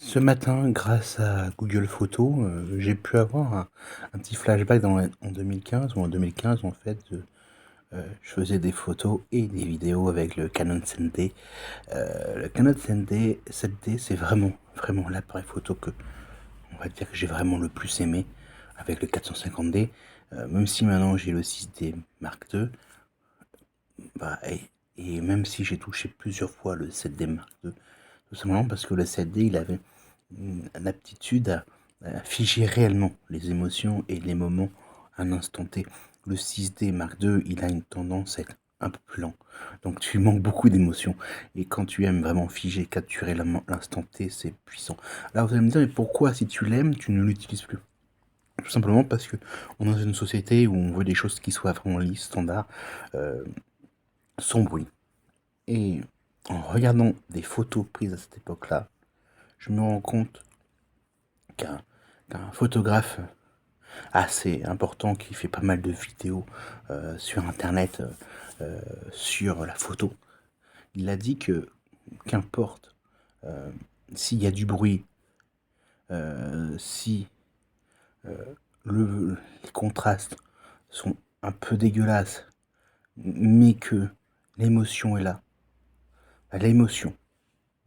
Ce matin, grâce à Google Photos, j'ai pu avoir un petit flashback en 2015 ou en 2015 en fait, je faisais des photos et des vidéos avec le Canon 7D. Le Canon 7D, c'est vraiment l'appareil photo que, on va dire que j'ai vraiment le plus aimé avec le 450D. Même si maintenant j'ai le 6D Mark II, bah, et même si j'ai touché plusieurs fois le 7D Mark II, tout simplement parce que le 7D, il avait une aptitude à figer réellement les émotions et les moments à un instant T. Le 6D Mark II, il a une tendance à être un peu plus lent. Donc tu manques beaucoup d'émotions. Et quand tu aimes vraiment figer, capturer l'instant T, c'est puissant. Alors vous allez me dire, mais pourquoi si tu l'aimes, tu ne l'utilises plus? Tout simplement parce que on est dans une société où on veut des choses qui soient vraiment lisses, standards, euh, sans bruit. Et en regardant des photos prises à cette époque-là, je me rends compte qu'un photographe assez important qui fait pas mal de vidéos sur internet sur la photo, il a dit que qu'importe s'il y a du bruit, si les contrastes sont un peu dégueulasses, mais que l'émotion est là, l'émotion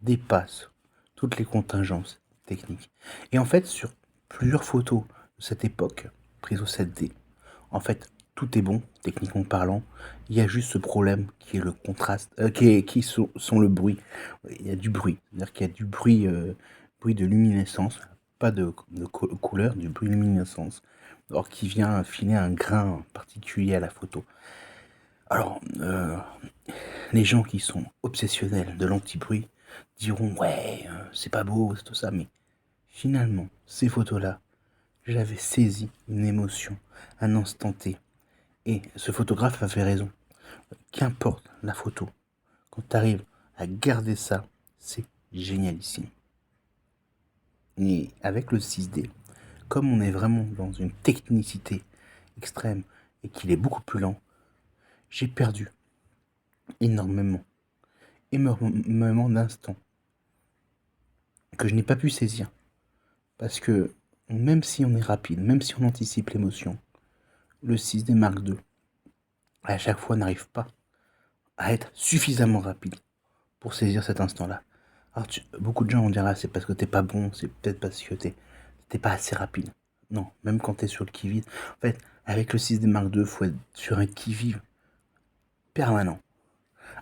dépasse toutes les contingences techniques. Et en fait, sur plusieurs photos de cette époque, prises au 7D, en fait, tout est bon, techniquement parlant. Il y a juste ce problème qui est le contraste, qui sont le bruit. Il y a du bruit, c'est-à-dire qu'il y a du bruit, bruit de luminescence, pas de couleur, du bruit de luminescence, alors qui vient filer un grain particulier à la photo. Alors, les gens qui sont obsessionnels de l'anti-bruit diront ouais, c'est pas beau, c'est tout ça, mais finalement, ces photos-là, j'avais saisi une émotion, un instant T. Et ce photographe avait raison. Qu'importe la photo, quand tu arrives à garder ça, c'est génialissime. Et avec le 6D, comme on est vraiment dans une technicité extrême et qu'il est beaucoup plus lent, j'ai perdu énormément, énormément d'instants que je n'ai pas pu saisir. Parce que même si on est rapide, même si on anticipe l'émotion, le 6D Mark II, à chaque fois, n'arrive pas à être suffisamment rapide pour saisir cet instant-là. Alors beaucoup de gens vont dire ah c'est parce que t'es pas bon, c'est peut-être parce que t'es pas assez rapide. Non, même quand t'es sur le qui-vive. En fait, avec le 6D Mark II, faut être sur un qui-vive permanent.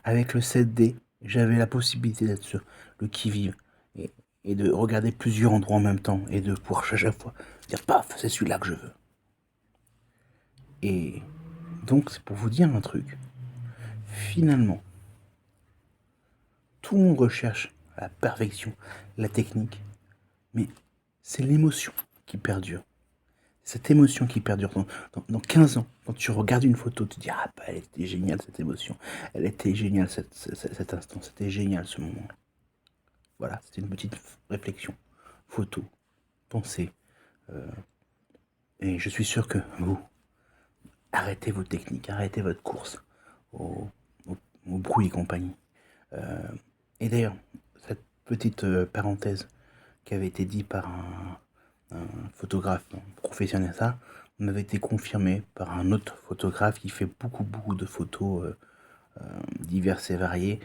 Avec le 7D, j'avais la possibilité d'être sur le qui-vive et, et de regarder plusieurs endroits en même temps et de pouvoir à chaque fois dire paf, c'est celui-là que je veux. Et donc c'est pour vous dire un truc. Finalement, tout le monde recherche la perfection, la technique, mais c'est l'émotion qui perdure. Cette émotion qui perdure dans 15 ans, quand tu regardes une photo, tu te dis ah bah elle était géniale cette émotion, elle était géniale cet instant, c'était génial ce moment. Voilà, c'était une petite réflexion, photo, pensée, et je suis sûr que vous, arrêtez vos techniques, arrêtez votre course au, au bruit et compagnie. Et d'ailleurs, cette petite parenthèse qui avait été dit par un photographe professionnel, ça m'avait été confirmé par un autre photographe qui fait beaucoup de photos diverses et variées,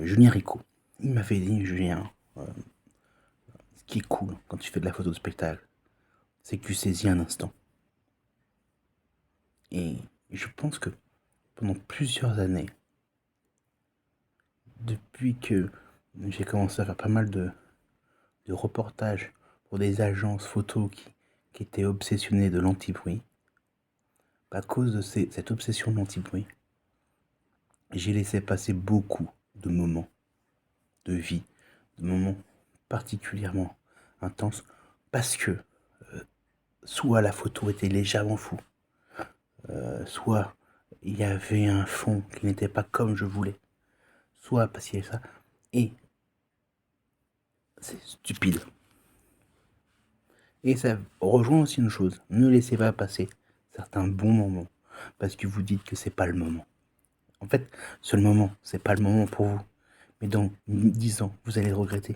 Julien Rico. Il m'avait dit, Julien, ce qui est cool quand tu fais de la photo de spectacle, c'est que tu saisis un instant. Et je pense que pendant plusieurs années, depuis que j'ai commencé à faire pas mal de reportages pour des agences photos qui étaient obsessionnées de l'anti-bruit, à cause de cette obsession de l'anti-bruit, j'ai laissé passer beaucoup de moments de vie, de moments particulièrement intenses, parce que soit la photo était légèrement floue, soit il y avait un fond qui n'était pas comme je voulais, soit parce qu'il y avait ça, et c'est stupide. Et ça rejoint aussi une chose, ne laissez pas passer certains bons moments, parce que vous dites que c'est pas le moment. En fait, ce moment, c'est pas le moment pour vous. Mais dans 10 ans, vous allez le regretter.